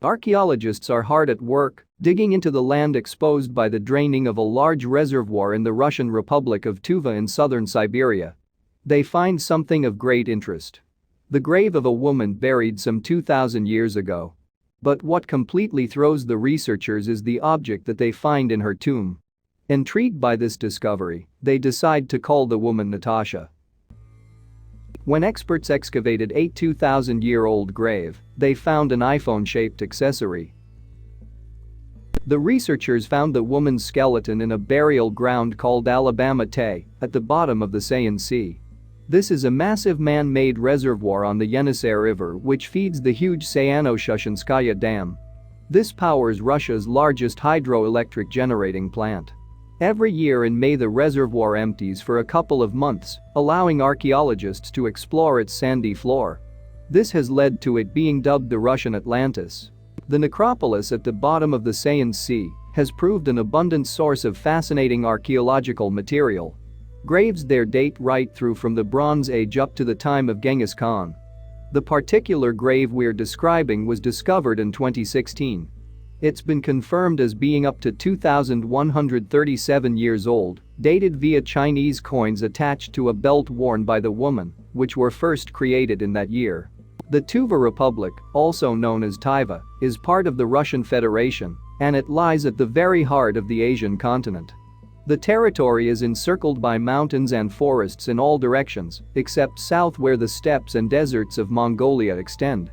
Archaeologists are hard at work, digging into the land exposed by the draining of a large reservoir in the Russian Republic of Tuva in southern Siberia. They find something of great interest: the grave of a woman buried some 2,000 years ago. But what completely throws the researchers is the object that they find in her tomb. Intrigued by this discovery, they decide to call the woman Natasha. When experts excavated a 2,000-year-old grave, they found an iPhone-shaped accessory. The researchers found the woman's skeleton in a burial ground called Alabama Tay at the bottom of the Sayan Sea. This is a massive man-made reservoir on the Yenisei River which feeds the huge Sayano-Shushenskaya Dam. This powers Russia's largest hydroelectric generating plant. Every year in May the reservoir empties for a couple of months, allowing archaeologists to explore its sandy floor. This has led to it being dubbed the Russian Atlantis. The necropolis at the bottom of the Sayan Sea has proved an abundant source of fascinating archaeological material. Graves there date right through from the Bronze Age up to the time of Genghis Khan. The particular grave we're describing was discovered in 2016. It's been confirmed as being up to 2,137 years old, dated via Chinese coins attached to a belt worn by the woman, which were first created in that year. The Tuva Republic, also known as Tuva, is part of the Russian Federation, and it lies at the very heart of the Asian continent. The territory is encircled by mountains and forests in all directions, except south where the steppes and deserts of Mongolia extend.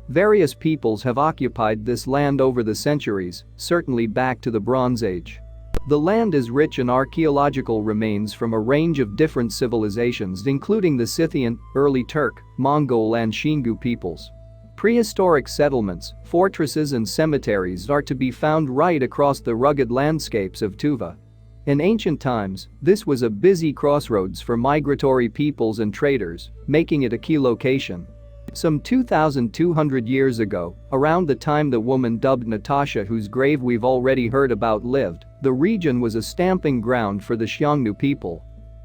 Various peoples have occupied this land over the centuries, certainly back to the Bronze Age. The land is rich in archaeological remains from a range of different civilizations including the Scythian, early Turk, Mongol and Shingu peoples. Prehistoric settlements, fortresses and cemeteries are to be found right across the rugged landscapes of Tuva. In ancient times, this was a busy crossroads for migratory peoples and traders, making it a key location. Some 2,200 years ago, around the time the woman dubbed Natasha, whose grave we've already heard about, lived, the region was a stamping ground for the Xiongnu people.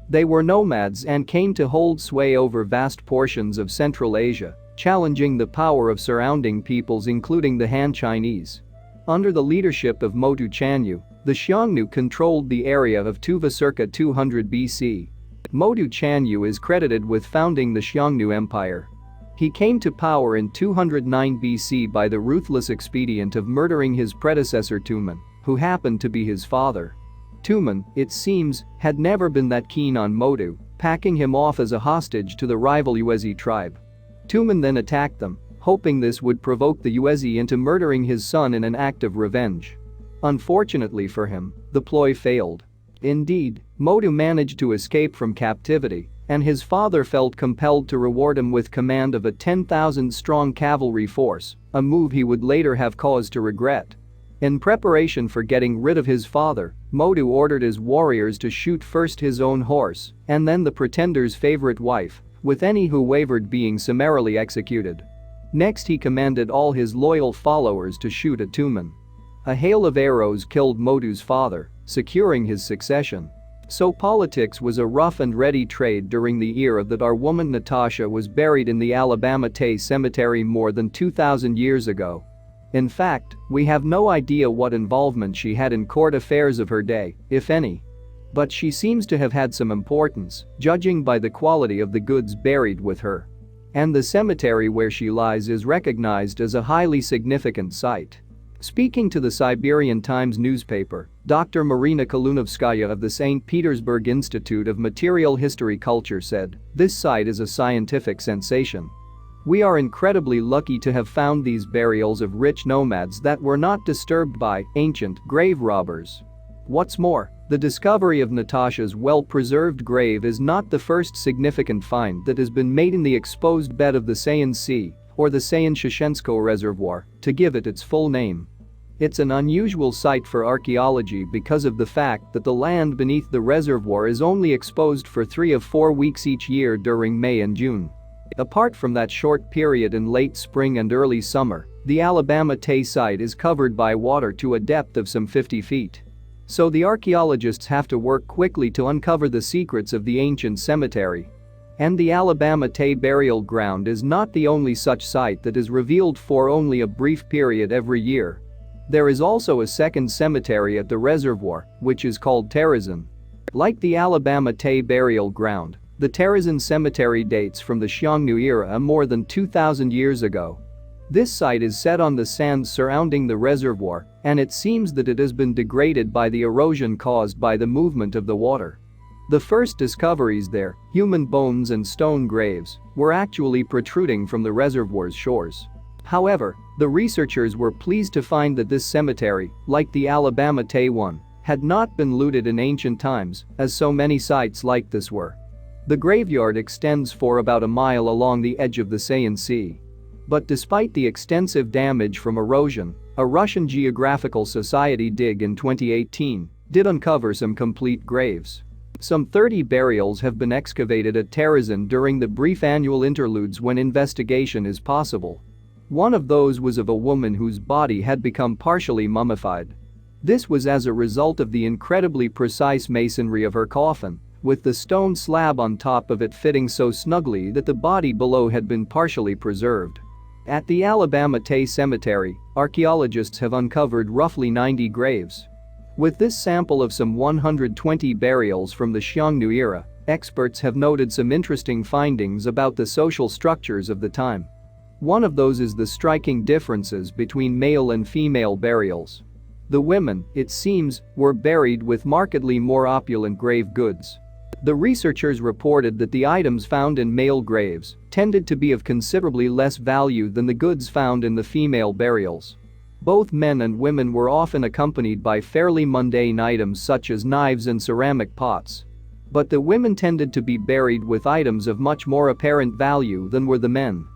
They were nomads and came to hold sway over vast portions of Central Asia, challenging the power of surrounding peoples including the Han Chinese. Under the leadership of Motu Chanyu, the Xiongnu controlled the area of Tuva circa 200 BC. Motu Chanyu is credited with founding the Xiongnu Empire. He came to power in 209 BC by the ruthless expedient of murdering his predecessor Tumen, who happened to be his father. Tumen, it seems, had never been that keen on Motu, packing him off as a hostage to the rival Yuezhi tribe. Tumen then attacked them, hoping this would provoke the Yuezhi into murdering his son in an act of revenge. Unfortunately for him, the ploy failed. Indeed, Motu managed to escape from captivity, and his father felt compelled to reward him with command of a 10,000-strong cavalry force, a move he would later have cause to regret. In preparation for getting rid of his father, Motu ordered his warriors to shoot first his own horse and then the pretender's favorite wife, with any who wavered being summarily executed. Next he commanded all his loyal followers to shoot at Tumen. A hail of arrows killed Motu's father, securing his succession. So politics was a rough and ready trade during the era that our woman Natasha was buried in the Alabama Tay Cemetery more than 2,000 years ago. In fact, we have no idea what involvement she had in court affairs of her day, if any. But she seems to have had some importance, judging by the quality of the goods buried with her. And the cemetery where she lies is recognized as a highly significant site. Speaking to the Siberian Times newspaper, Dr. Marina Kalunovskaya of the St. Petersburg Institute of Material History Culture said, "This site is a scientific sensation. We are incredibly lucky to have found these burials of rich nomads that were not disturbed by ancient grave robbers." What's more, the discovery of Natasha's well-preserved grave is not the first significant find that has been made in the exposed bed of the Sayan Sea, or the Sayan-Shushensko Reservoir, to give it its full name. It's an unusual site for archaeology because of the fact that the land beneath the reservoir is only exposed for 3 of 4 weeks each year during May and June. Apart from that short period in late spring and early summer, the Alabama Tay site is covered by water to a depth of some 50 feet. So the archaeologists have to work quickly to uncover the secrets of the ancient cemetery. And the Alabama Tay Burial Ground is not the only such site that is revealed for only a brief period every year. There is also a second cemetery at the reservoir, which is called Terrazin. Like the Alabama Tay Burial Ground, the Terrazin Cemetery dates from the Xiongnu era more than 2,000 years ago. This site is set on the sands surrounding the reservoir, and it seems that it has been degraded by the erosion caused by the movement of the water. The first discoveries there, human bones and stone graves, were actually protruding from the reservoir's shores. However, the researchers were pleased to find that this cemetery, like the Alabama Tay one, had not been looted in ancient times, as so many sites like this were. The graveyard extends for about a mile along the edge of the Saiyan Sea. But despite the extensive damage from erosion, a Russian Geographical Society dig in 2018 did uncover some complete graves. Some 30 burials have been excavated at Terrazin during the brief annual interludes when investigation is possible. One of those was of a woman whose body had become partially mummified. This was as a result of the incredibly precise masonry of her coffin, with the stone slab on top of it fitting so snugly that the body below had been partially preserved. At the Alabama Tay Cemetery, archaeologists have uncovered roughly 90 graves. With this sample of some 120 burials from the Xiongnu era, experts have noted some interesting findings about the social structures of the time. One of those is the striking differences between male and female burials. The women, it seems, were buried with markedly more opulent grave goods. The researchers reported that the items found in male graves tended to be of considerably less value than the goods found in the female burials. Both men and women were often accompanied by fairly mundane items such as knives and ceramic pots. But the women tended to be buried with items of much more apparent value than were the men.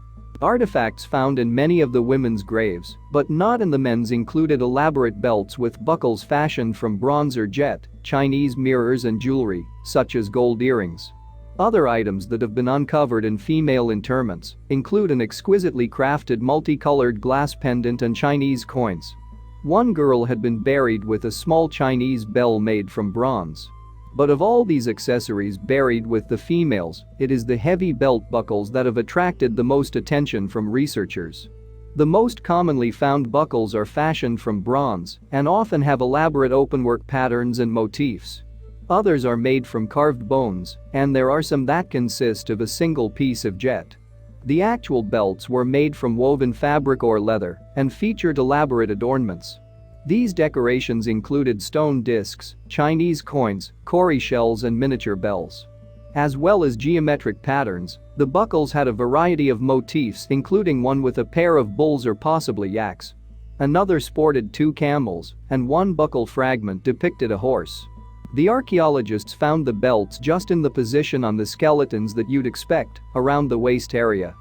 Artifacts found in many of the women's graves, but not in the men's, included elaborate belts with buckles fashioned from bronze or jet, Chinese mirrors and jewelry, such as gold earrings. Other items that have been uncovered in female interments include an exquisitely crafted multicolored glass pendant and Chinese coins. One girl had been buried with a small Chinese bell made from bronze. But of all these accessories buried with the females, it is the heavy belt buckles that have attracted the most attention from researchers. The most commonly found buckles are fashioned from bronze and often have elaborate openwork patterns and motifs. Others are made from carved bones, and there are some that consist of a single piece of jet. The actual belts were made from woven fabric or leather and featured elaborate adornments. These decorations included stone discs, Chinese coins, cowrie shells and miniature bells. As well as geometric patterns, the buckles had a variety of motifs, including one with a pair of bulls or possibly yaks. Another sported 2 camels, and one buckle fragment depicted a horse. The archaeologists found the belts just in the position on the skeletons that you'd expect, around the waist area.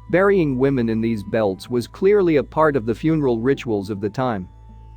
Burying women in these belts was clearly a part of the funeral rituals of the time.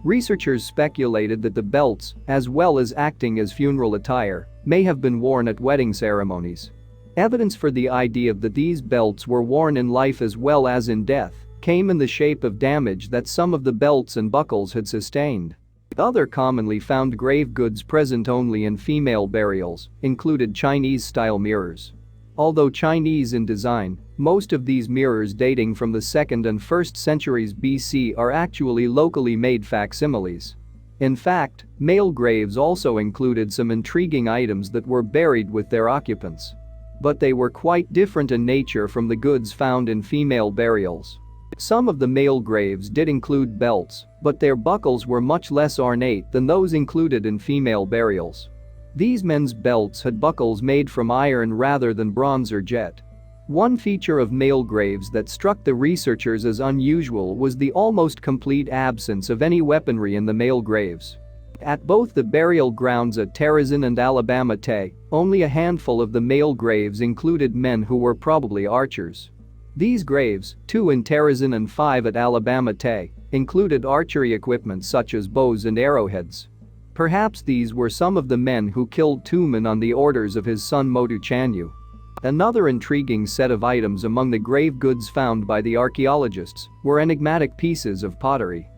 Researchers speculated that the belts, as well as acting as funeral attire, may have been worn at wedding ceremonies. Evidence for the idea that these belts were worn in life as well as in death came in the shape of damage that some of the belts and buckles had sustained. Other commonly found grave goods present only in female burials included Chinese-style mirrors. Although Chinese in design, most of these mirrors dating from the 2nd and 1st centuries BC are actually locally made facsimiles. In fact, male graves also included some intriguing items that were buried with their occupants. But they were quite different in nature from the goods found in female burials. Some of the male graves did include belts, but their buckles were much less ornate than those included in female burials. These men's belts had buckles made from iron rather than bronze or jet. One feature of male graves that struck the researchers as unusual was the almost complete absence of any weaponry in the male graves. At both the burial grounds at Terrazin and Alabama Tay, only a handful of the male graves included men who were probably archers. These graves, 2 in Terrazin and 5 at Alabama Tay, included archery equipment such as bows and arrowheads. Perhaps these were some of the men who killed Tumen on the orders of his son Motu Chanyu. Another intriguing set of items among the grave goods found by the archaeologists were enigmatic pieces of pottery.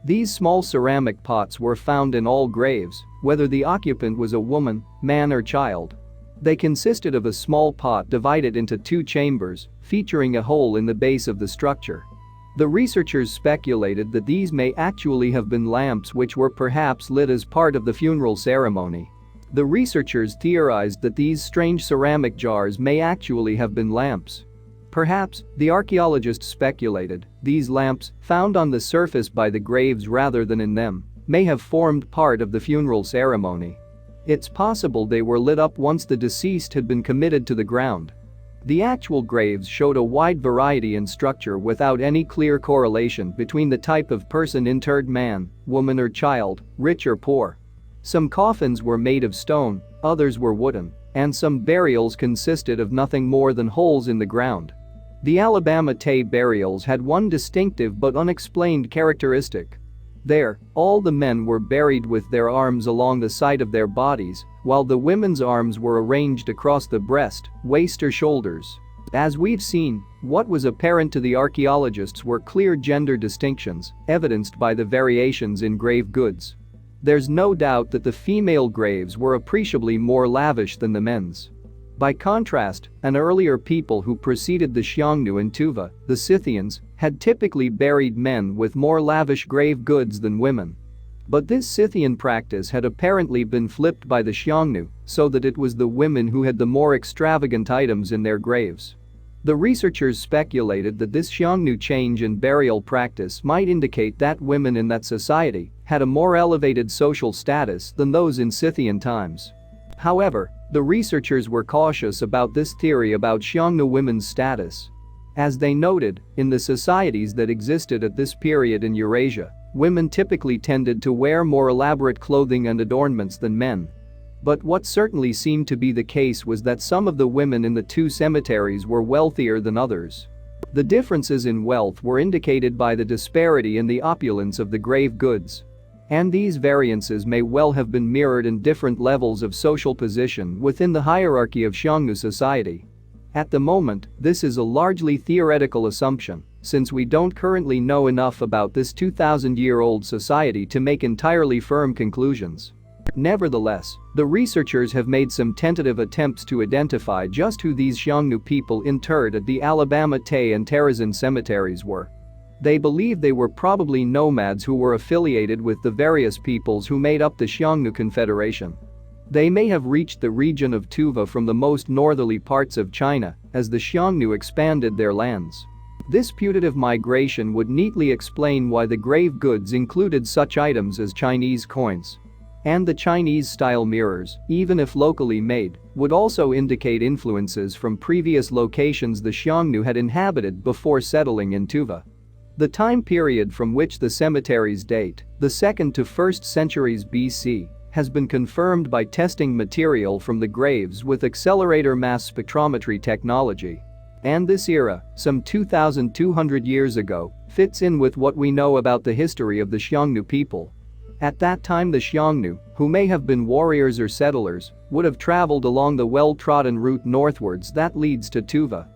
These small ceramic pots were found in all graves, whether the occupant was a woman, man or child. They consisted of a small pot divided into two chambers, featuring a hole in the base of the structure. The researchers speculated that these may actually have been lamps which were perhaps lit as part of the funeral ceremony. The researchers theorized that these strange ceramic jars may actually have been lamps. Perhaps, the archaeologists speculated, these lamps, found on the surface by the graves rather than in them, may have formed part of the funeral ceremony. It's possible they were lit up once the deceased had been committed to the ground. The actual graves showed a wide variety in structure without any clear correlation between the type of person interred: man, woman or child, rich or poor. Some coffins were made of stone, others were wooden, and some burials consisted of nothing more than holes in the ground. The Alabama Tay burials had one distinctive but unexplained characteristic. There, all the men were buried with their arms along the side of their bodies, while the women's arms were arranged across the breast, waist or shoulders. As we've seen, what was apparent to the archaeologists were clear gender distinctions, evidenced by the variations in grave goods. There's no doubt that the female graves were appreciably more lavish than the men's. By contrast, an earlier people who preceded the Xiongnu and Tuva, the Scythians, had typically buried men with more lavish grave goods than women. But this Scythian practice had apparently been flipped by the Xiongnu, so that it was the women who had the more extravagant items in their graves. The researchers speculated that this Xiongnu change in burial practice might indicate that women in that society had a more elevated social status than those in Scythian times. However, the researchers were cautious about this theory about Xiongnu women's status. As they noted, in the societies that existed at this period in Eurasia, women typically tended to wear more elaborate clothing and adornments than men. But what certainly seemed to be the case was that some of the women in the two cemeteries were wealthier than others. The differences in wealth were indicated by the disparity in the opulence of the grave goods. And these variances may well have been mirrored in different levels of social position within the hierarchy of Xiongnu society. At the moment, this is a largely theoretical assumption, since we don't currently know enough about this 2,000-year-old society to make entirely firm conclusions. Nevertheless, the researchers have made some tentative attempts to identify just who these Xiongnu people interred at the Alabama Tay and Terezin cemeteries were. They believe they were probably nomads who were affiliated with the various peoples who made up the Xiongnu Confederation. They may have reached the region of Tuva from the most northerly parts of China as the Xiongnu expanded their lands. This putative migration would neatly explain why the grave goods included such items as Chinese coins. And the Chinese-style mirrors, even if locally made, would also indicate influences from previous locations the Xiongnu had inhabited before settling in Tuva. The time period from which the cemeteries date, the 2nd to 1st centuries BC, has been confirmed by testing material from the graves with accelerator mass spectrometry technology. And this era, some 2,200 years ago, fits in with what we know about the history of the Xiongnu people. At that time the Xiongnu, who may have been warriors or settlers, would have traveled along the well-trodden route northwards that leads to Tuva.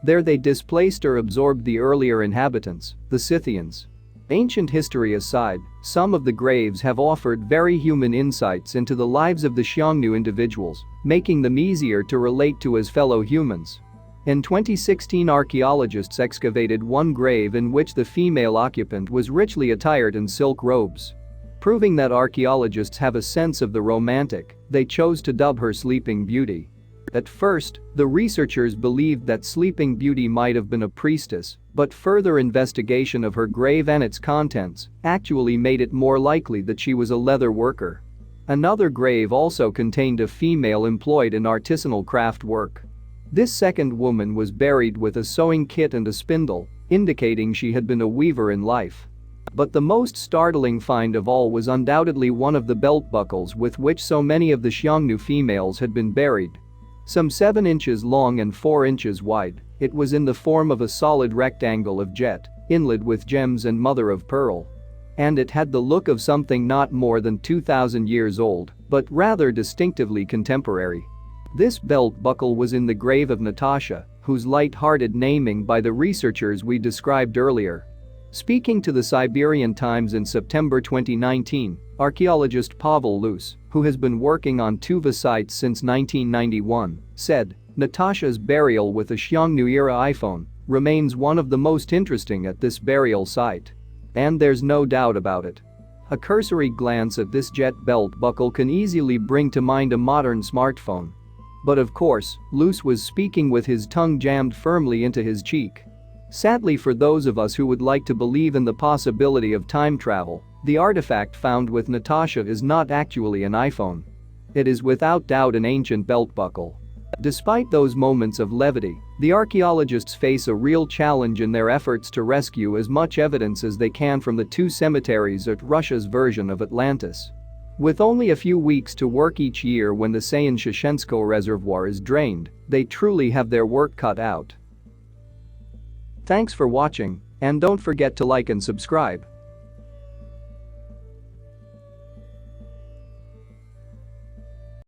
There they displaced or absorbed the earlier inhabitants, the Scythians. Ancient history aside, some of the graves have offered very human insights into the lives of the Xiongnu individuals, making them easier to relate to as fellow humans. In 2016, archaeologists excavated one grave in which the female occupant was richly attired in silk robes. Proving that archaeologists have a sense of the romantic, they chose to dub her Sleeping Beauty. At first, the researchers believed that Sleeping Beauty might have been a priestess, but further investigation of her grave and its contents actually made it more likely that she was a leather worker. Another grave also contained a female employed in artisanal craft work. This second woman was buried with a sewing kit and a spindle, indicating she had been a weaver in life. But the most startling find of all was undoubtedly one of the belt buckles with which so many of the Xiongnu females had been buried. Some 7 inches long and 4 inches wide, it was in the form of a solid rectangle of jet, inlaid with gems and mother of pearl. And it had the look of something not more than 2,000 years old, but rather distinctively contemporary. This belt buckle was in the grave of Natasha, whose light-hearted naming by the researchers we described earlier. Speaking to the Siberian Times in September 2019, archaeologist Pavel Lus, who has been working on Tuva sites since 1991, said, "Natasha's burial with a Xiongnu-era iPhone remains one of the most interesting at this burial site. And there's no doubt about it." A cursory glance at this jet belt buckle can easily bring to mind a modern smartphone. But of course, Lus was speaking with his tongue jammed firmly into his cheek. Sadly for those of us who would like to believe in the possibility of time travel, the artifact found with Natasha is not actually an iPhone. It is without doubt an ancient belt buckle. Despite those moments of levity, the archaeologists face a real challenge in their efforts to rescue as much evidence as they can from the two cemeteries at Russia's version of Atlantis. With only a few weeks to work each year when the Sayan-Sheshensko reservoir is drained, they truly have their work cut out. Thanks for watching, and don't forget to like and subscribe.